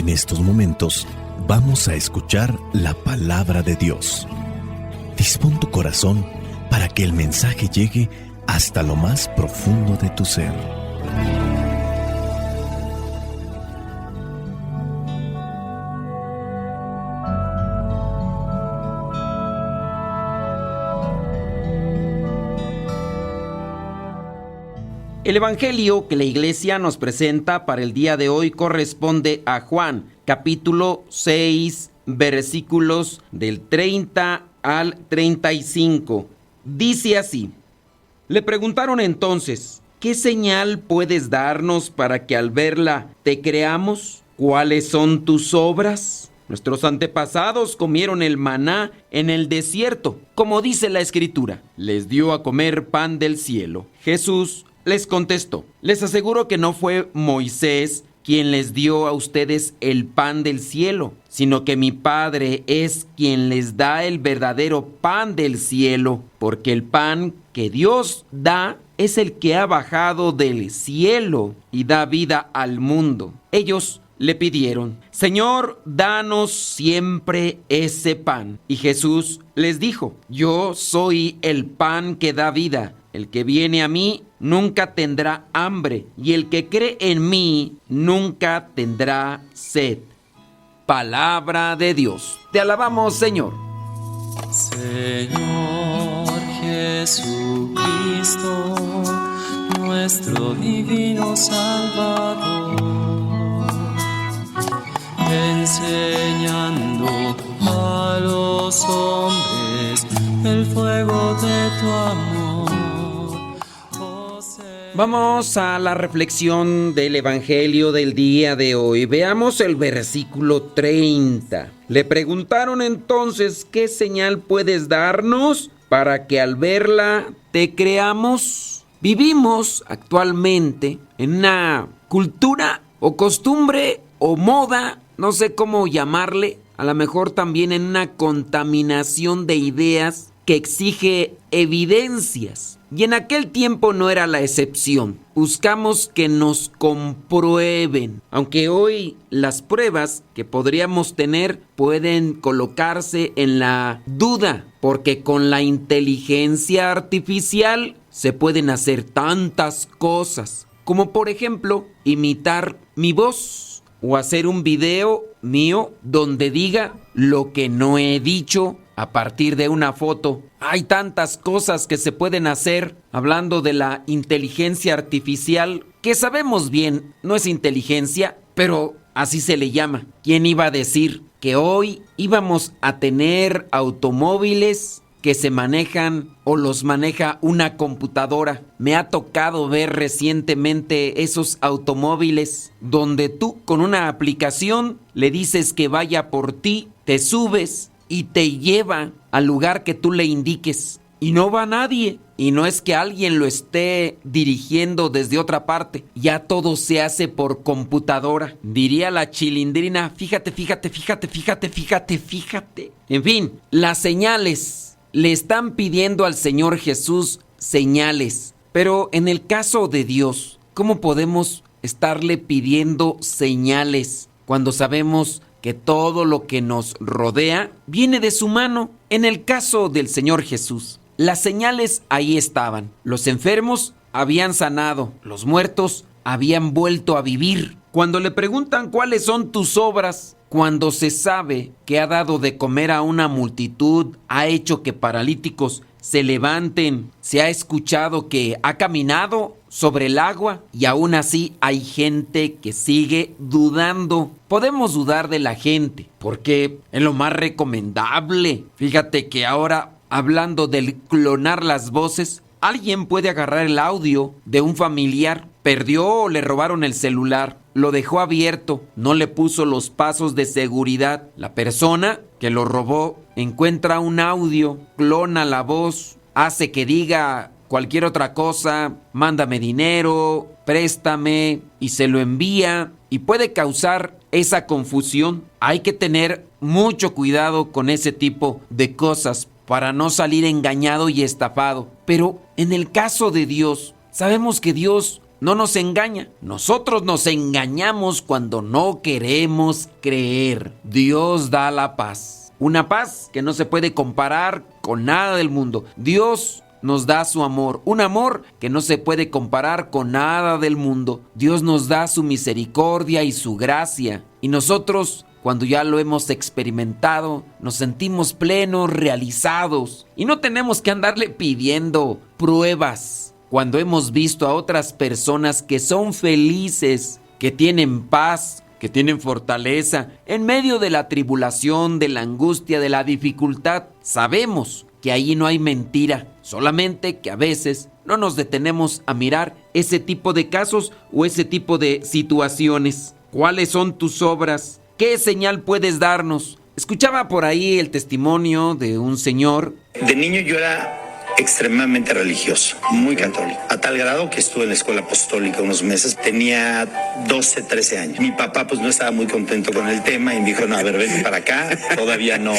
En estos momentos vamos a escuchar la palabra de Dios. Dispón tu corazón para que el mensaje llegue hasta lo más profundo de tu ser. El evangelio que la iglesia nos presenta para el día de hoy corresponde a Juan, capítulo 6, versículos del 30 al 35. Dice así: Le preguntaron entonces: ¿qué señal puedes darnos para que al verla te creamos? ¿Cuáles son tus obras? Nuestros antepasados comieron el maná en el desierto, como dice la Escritura. Les dio a comer pan del cielo. Jesús les contestó: les aseguro que no fue Moisés quien les dio a ustedes el pan del cielo, sino que mi Padre es quien les da el verdadero pan del cielo, porque el pan que Dios da es el que ha bajado del cielo y da vida al mundo. Ellos le pidieron: Señor, danos siempre ese pan. Y Jesús les dijo: Yo soy el pan que da vida. El que viene a mí nunca tendrá hambre, y el que cree en mí nunca tendrá sed. Palabra de Dios. Te alabamos, Señor. Señor Jesucristo, nuestro divino Salvador, enseñando a los hombres el fuego de tu amor. Vamos a la reflexión del evangelio del día de hoy. Veamos el versículo 30. Le preguntaron entonces: ¿qué señal puedes darnos para que al verla te creamos? Vivimos actualmente en una cultura o costumbre o moda, no sé cómo llamarle, a lo mejor también en una contaminación de ideas que exige evidencias. Y en aquel tiempo no era la excepción. Buscamos que nos comprueben, aunque hoy las pruebas que podríamos tener pueden colocarse en la duda, porque con la inteligencia artificial se pueden hacer tantas cosas, como por ejemplo imitar mi voz o hacer un video mío donde diga lo que no he dicho a partir de una foto. Hay tantas cosas que se pueden hacer hablando de la inteligencia artificial que sabemos bien, no es inteligencia, pero así se le llama. ¿Quién iba a decir que hoy íbamos a tener automóviles que se manejan o los maneja una computadora? Me ha tocado ver recientemente esos automóviles donde tú con una aplicación le dices que vaya por ti, te subes y te lleva al lugar que tú le indiques. Y no va nadie. Y no es que alguien lo esté dirigiendo desde otra parte. Ya todo se hace por computadora. Diría la Chilindrina: fíjate. En fin, las señales. Le están pidiendo al Señor Jesús señales. Pero en el caso de Dios, ¿cómo podemos estarle pidiendo señales cuando sabemos que todo lo que nos rodea viene de su mano? En el caso del Señor Jesús, las señales ahí estaban. Los enfermos habían sanado, los muertos habían vuelto a vivir. Cuando le preguntan cuáles son tus obras, cuando se sabe que ha dado de comer a una multitud, ha hecho que paralíticos se levanten, se ha escuchado que ha caminado sobre el agua y aún así hay gente que sigue dudando. Podemos dudar de la gente porque es lo más recomendable. Fíjate que ahora, hablando del clonar las voces, alguien puede agarrar el audio de un familiar, perdió o le robaron el celular, lo dejó abierto, no le puso los pasos de seguridad. La persona que lo robó encuentra un audio, clona la voz, hace que diga cualquier otra cosa, mándame dinero, préstame, y se lo envía, y puede causar esa confusión. Hay que tener mucho cuidado con ese tipo de cosas para no salir engañado y estafado. Pero en el caso de Dios, sabemos que Dios no nos engaña. Nosotros nos engañamos cuando no queremos creer. Dios da la paz. Una paz que no se puede comparar con nada del mundo. Dios nos da su amor, un amor que no se puede comparar con nada del mundo. Dios nos da su misericordia y su gracia. Y nosotros, cuando ya lo hemos experimentado, nos sentimos plenos, realizados. Y no tenemos que andarle pidiendo pruebas. Cuando hemos visto a otras personas que son felices, que tienen paz, que tienen fortaleza, en medio de la tribulación, de la angustia, de la dificultad, sabemos que ahí no hay mentira, solamente que a veces no nos detenemos a mirar ese tipo de casos o ese tipo de situaciones. ¿Cuáles son tus obras? ¿Qué señal puedes darnos? Escuchaba por ahí el testimonio de un señor. De niño yo era extremadamente religioso, muy católico, a tal grado que estuve en la escuela apostólica unos meses. Tenía 12, 13 años. Mi papá pues no estaba muy contento con el tema y me dijo, no, a ver, ven para acá, todavía no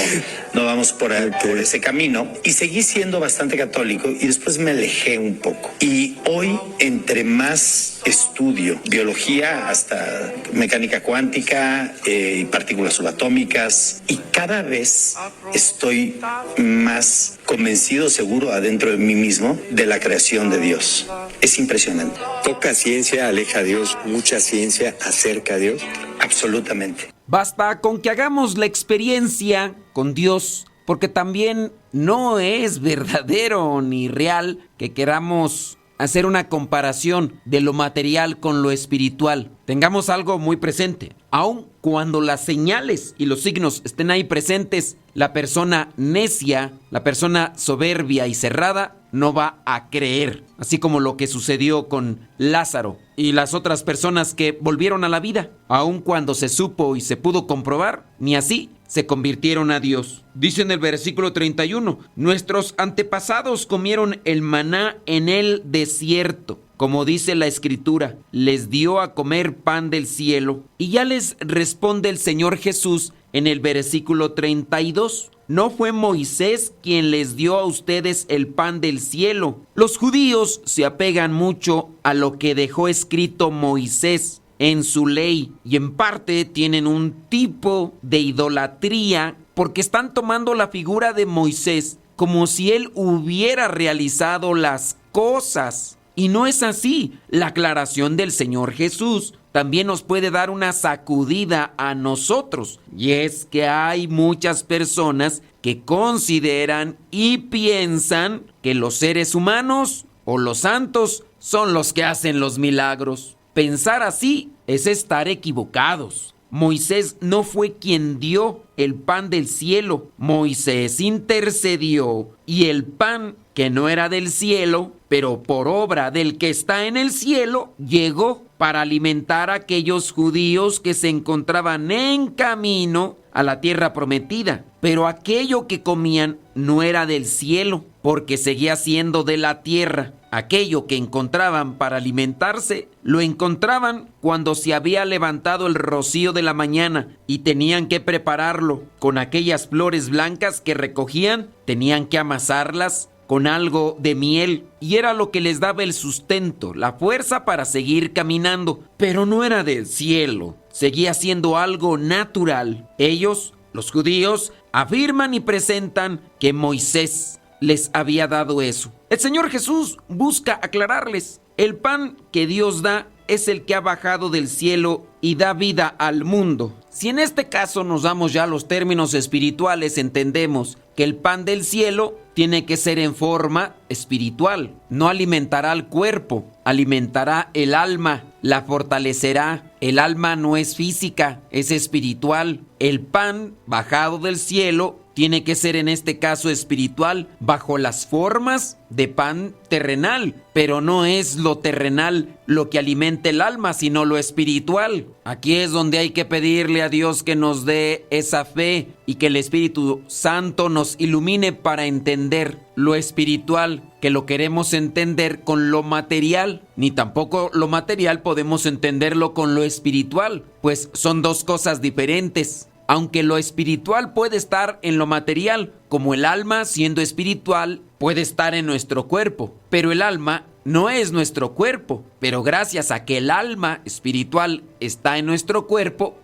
vamos por ese camino. Y seguí siendo bastante católico y después me alejé un poco. Y hoy, entre más estudio biología hasta mecánica cuántica y partículas subatómicas, y cada vez estoy más convencido, seguro, adentro de mí mismo, de la creación de Dios. Es impresionante. Poca ciencia aleja a Dios, mucha ciencia acerca a Dios. Absolutamente. Basta con que hagamos la experiencia con Dios, porque también no es verdadero ni real que queramos hacer una comparación de lo material con lo espiritual. Tengamos algo muy presente. Aun cuando las señales y los signos estén ahí presentes, la persona necia, la persona soberbia y cerrada, no va a creer. Así como lo que sucedió con Lázaro y las otras personas que volvieron a la vida. Aun cuando se supo y se pudo comprobar, ni así se convirtieron a Dios. Dice en el versículo 31, nuestros antepasados comieron el maná en el desierto. Como dice la Escritura, les dio a comer pan del cielo. Y ya les responde el Señor Jesús en el versículo 32. ¿No fue Moisés quien les dio a ustedes el pan del cielo? Los judíos se apegan mucho a lo que dejó escrito Moisés en su ley y en parte tienen un tipo de idolatría porque están tomando la figura de Moisés como si él hubiera realizado las cosas. Y no es así. La aclaración del Señor Jesús también nos puede dar una sacudida a nosotros. Y es que hay muchas personas que consideran y piensan que los seres humanos o los santos son los que hacen los milagros. Pensar así es estar equivocados. Moisés no fue quien dio el pan del cielo. Moisés intercedió y el pan que no era del cielo, pero por obra del que está en el cielo, llegó para alimentar a aquellos judíos que se encontraban en camino a la tierra prometida. Pero aquello que comían no era del cielo, porque seguía siendo de la tierra. Aquello que encontraban para alimentarse, lo encontraban cuando se había levantado el rocío de la mañana y tenían que prepararlo con aquellas flores blancas que recogían, tenían que amasarlas con algo de miel y era lo que les daba el sustento, la fuerza para seguir caminando, pero no era del cielo, seguía siendo algo natural. Ellos, los judíos, afirman y presentan que Moisés les había dado eso. El Señor Jesús busca aclararles, el pan que Dios da es el que ha bajado del cielo y da vida al mundo. Si en este caso nos damos ya los términos espirituales, entendemos que el pan del cielo tiene que ser en forma espiritual. No alimentará al cuerpo, alimentará el alma, la fortalecerá. El alma no es física, es espiritual. El pan bajado del cielo tiene que ser en este caso espiritual, bajo las formas de pan terrenal, pero no es lo terrenal lo que alimenta el alma, sino lo espiritual. Aquí es donde hay que pedirle a Dios que nos dé esa fe y que el Espíritu Santo nos ilumine para entender lo espiritual, que lo queremos entender con lo material, ni tampoco lo material podemos entenderlo con lo espiritual, pues son dos cosas diferentes. Aunque lo espiritual puede estar en lo material, como el alma siendo espiritual puede estar en nuestro cuerpo, pero el alma no es nuestro cuerpo, pero gracias a que el alma espiritual está en nuestro cuerpo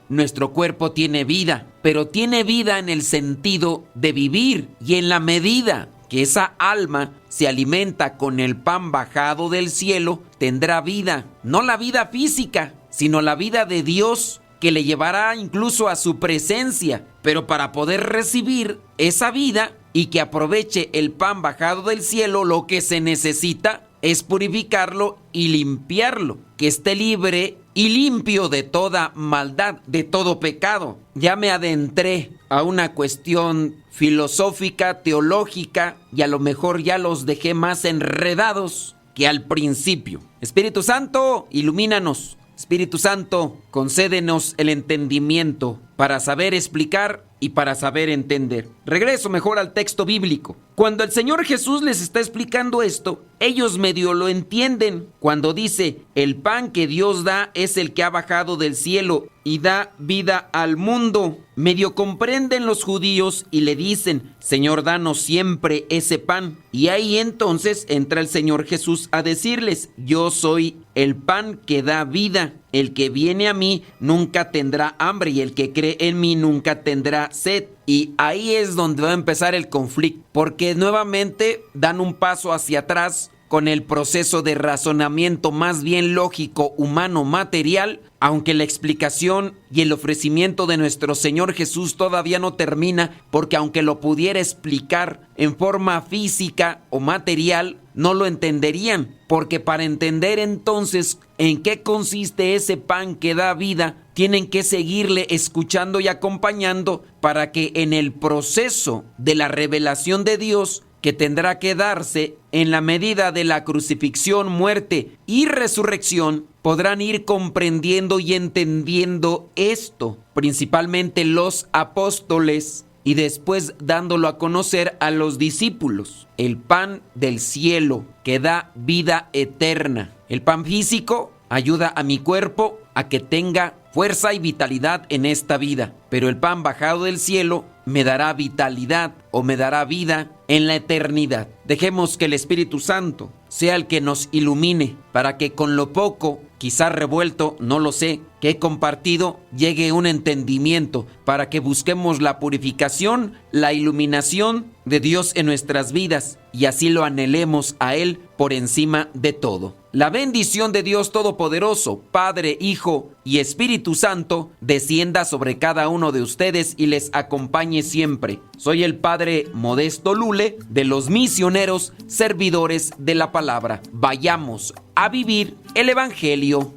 tiene vida, pero tiene vida en el sentido de vivir, y en la medida que esa alma se alimenta con el pan bajado del cielo, tendrá vida, no la vida física, sino la vida de Dios, que le llevará incluso a su presencia. Pero para poder recibir esa vida y que aproveche el pan bajado del cielo, lo que se necesita es purificarlo y limpiarlo, que esté libre y limpio de toda maldad, de todo pecado. Ya me adentré a una cuestión filosófica, teológica, y a lo mejor ya los dejé más enredados que al principio. Espíritu Santo, ilumínanos. Espíritu Santo, concédenos el entendimiento para saber explicar y para saber entender. Regreso mejor al texto bíblico. Cuando el Señor Jesús les está explicando esto, ellos medio lo entienden. Cuando dice, el pan que Dios da es el que ha bajado del cielo y da vida al mundo. Medio comprenden los judíos y le dicen, Señor, danos siempre ese pan. Y ahí entonces entra el Señor Jesús a decirles, yo soy el pan que da vida. El que viene a mí nunca tendrá hambre y el que cree en mí nunca tendrá sed. Y ahí es donde va a empezar el conflicto, porque nuevamente dan un paso hacia atrás con el proceso de razonamiento más bien lógico, humano, material, aunque la explicación y el ofrecimiento de nuestro Señor Jesús todavía no termina, porque aunque lo pudiera explicar en forma física o material, no lo entenderían, porque para entender entonces en qué consiste ese pan que da vida, tienen que seguirle escuchando y acompañando para que en el proceso de la revelación de Dios, que tendrá que darse en la medida de la crucifixión, muerte y resurrección, podrán ir comprendiendo y entendiendo esto, principalmente los apóstoles, y después dándolo a conocer a los discípulos. El pan del cielo que da vida eterna. El pan físico ayuda a mi cuerpo a que tenga fuerza y vitalidad en esta vida, pero el pan bajado del cielo me dará vitalidad o me dará vida en la eternidad. Dejemos que el Espíritu Santo sea el que nos ilumine para que con lo poco, quizás revuelto, no lo sé, que he compartido, llegue un entendimiento para que busquemos la purificación, la iluminación de Dios en nuestras vidas y así lo anhelemos a Él por encima de todo. La bendición de Dios Todopoderoso, Padre, Hijo y Espíritu Santo, descienda sobre cada uno de ustedes y les acompañe siempre. Soy el Padre Modesto Lule, de los misioneros servidores de la palabra. Vayamos a vivir el Evangelio.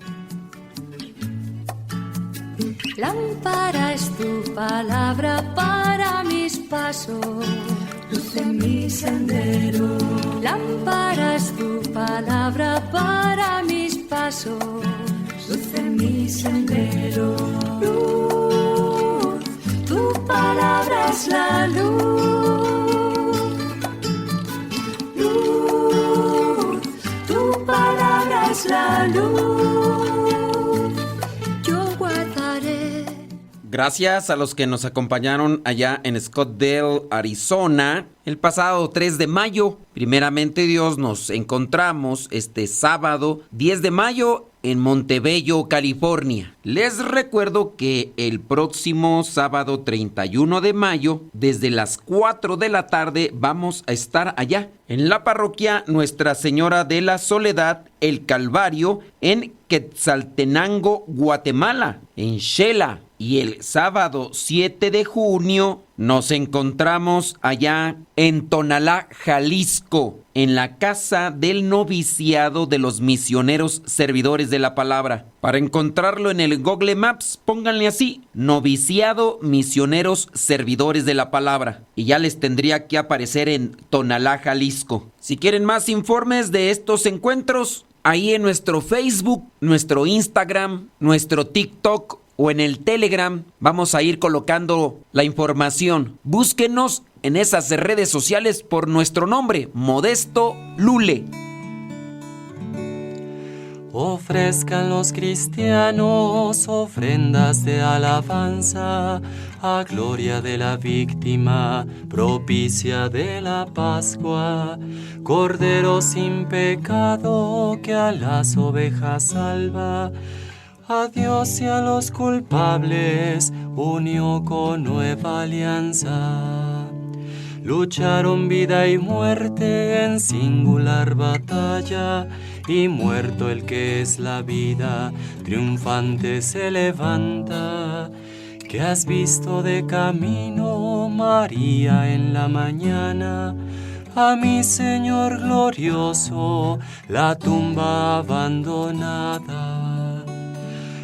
Lámpara es tu palabra para mis pasos, luz en mi sendero. Lámpara es tu palabra para mis pasos, luz en mi sendero. Luz, tu palabra es la luz. Luz, tu palabra es la luz. Gracias a los que nos acompañaron allá en Scottsdale, Arizona, el pasado 3 de mayo. Primeramente Dios, nos encontramos este sábado 10 de mayo en Montebello, California. Les recuerdo que el próximo sábado 31 de mayo, desde las 4 de la tarde, vamos a estar allá en la parroquia Nuestra Señora de la Soledad, el Calvario, en Quetzaltenango, Guatemala, en Xela. Y el sábado 7 de junio nos encontramos allá en Tonalá, Jalisco, en la Casa del Noviciado de los Misioneros Servidores de la Palabra. Para encontrarlo en el Google Maps, pónganle así, Noviciado Misioneros Servidores de la Palabra. Y ya les tendría que aparecer en Tonalá, Jalisco. Si quieren más informes de estos encuentros, ahí en nuestro Facebook, nuestro Instagram, nuestro TikTok o en el Telegram, vamos a ir colocando la información. Búsquenos en esas redes sociales por nuestro nombre, Modesto Lule. Ofrezcan los cristianos ofrendas de alabanza a gloria de la víctima propicia de la Pascua, Cordero sin pecado que a las ovejas salva. A Dios y a los culpables unió con nueva alianza. Lucharon vida y muerte en singular batalla, y muerto el que es la vida, triunfante se levanta. ¿Qué has visto de camino, María, en la mañana? A mi Señor glorioso, la tumba abandonada.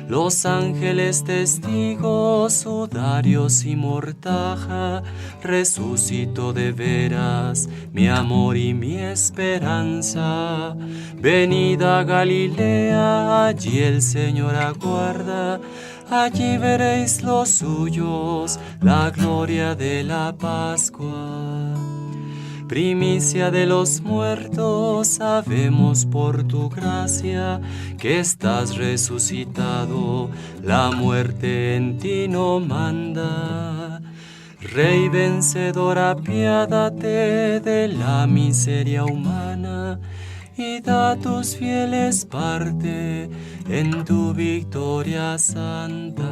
Los ángeles testigos, sudarios y mortaja, resucitó de veras mi amor y mi esperanza. Venid a Galilea, allí el Señor aguarda, allí veréis los suyos, la gloria de la Pascua. Primicia de los muertos, sabemos por tu gracia que estás resucitado, la muerte en ti no manda. Rey vencedor, apiádate de la miseria humana y da a tus fieles parte en tu victoria santa.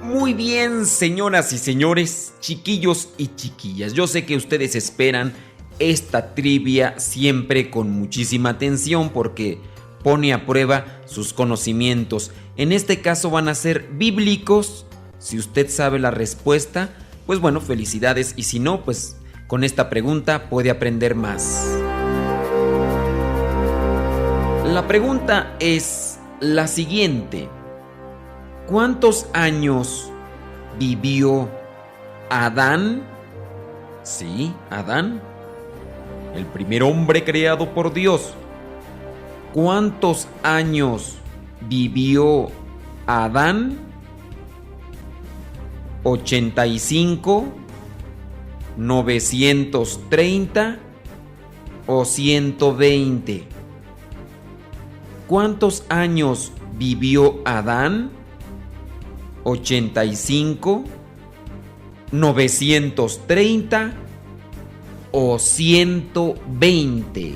Muy bien, señoras y señores, chiquillos y chiquillas. Yo sé que ustedes esperan esta trivia siempre con muchísima atención porque pone a prueba sus conocimientos. En este caso van a ser bíblicos. Si usted sabe la respuesta, pues bueno, felicidades. Y si no, pues con esta pregunta puede aprender más. La pregunta es la siguiente. ¿Cuántos años vivió Adán? Sí, Adán, el primer hombre creado por Dios. ¿Cuántos años vivió Adán? ¿85, 930 o 120? ¿Cuántos años vivió Adán? ¿85, 930 o 120?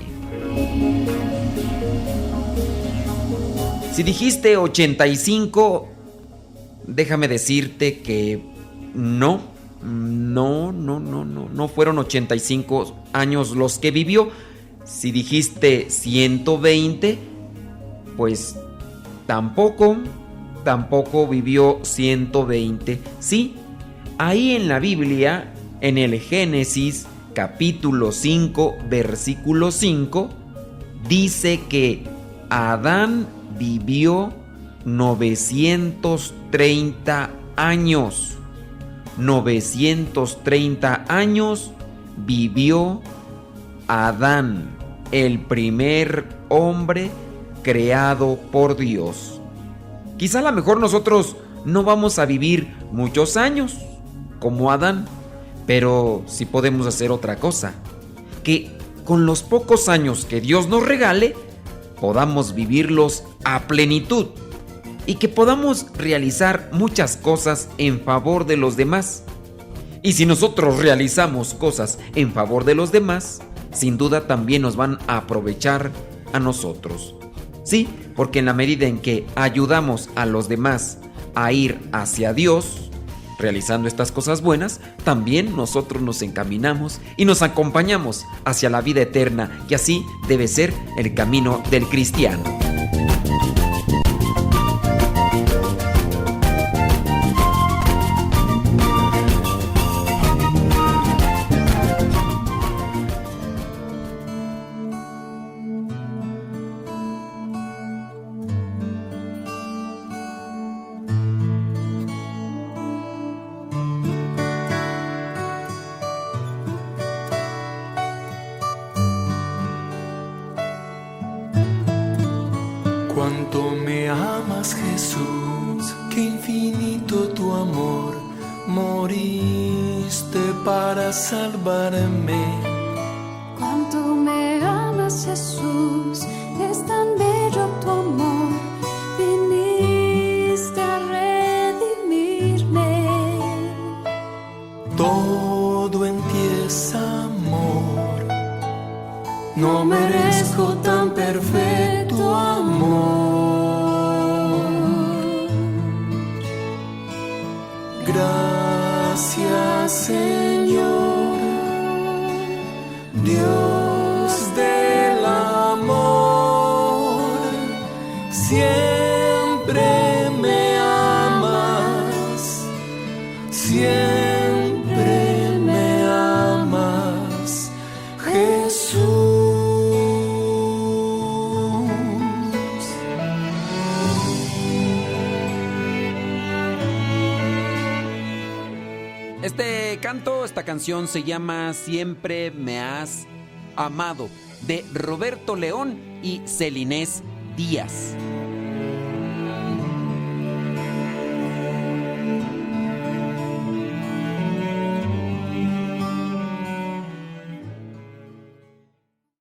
Si dijiste 85, déjame decirte que no fueron 85 años los que vivió. Si dijiste 120, pues tampoco vivió 120. Sí, ahí en la Biblia, en el Génesis capítulo 5, versículo 5, dice que Adán vivió 930 años. 930 años vivió Adán, el primer hombre creado por Dios. Quizá a lo mejor nosotros no vamos a vivir muchos años como Adán, pero sí podemos hacer otra cosa, que con los pocos años que Dios nos regale, podamos vivirlos a plenitud y que podamos realizar muchas cosas en favor de los demás. Y si nosotros realizamos cosas en favor de los demás, sin duda también nos van a aprovechar a nosotros. Sí, porque en la medida en que ayudamos a los demás a ir hacia Dios, realizando estas cosas buenas, también nosotros nos encaminamos y nos acompañamos hacia la vida eterna, que así debe ser el camino del cristiano. Cuánto me amas, Jesús, qué infinito tu amor, moriste para salvarme. Cuánto me amas, Jesús, es tan bello tu amor, viniste a redimirme. Todo en ti es amor, no merezco tan perfecto amor. Gracias, Señor, Dios del amor, siempre me amas, siempre me amas, Jesús. Este canto, esta canción se llama Siempre me has amado, de Roberto León y Celinés Díaz.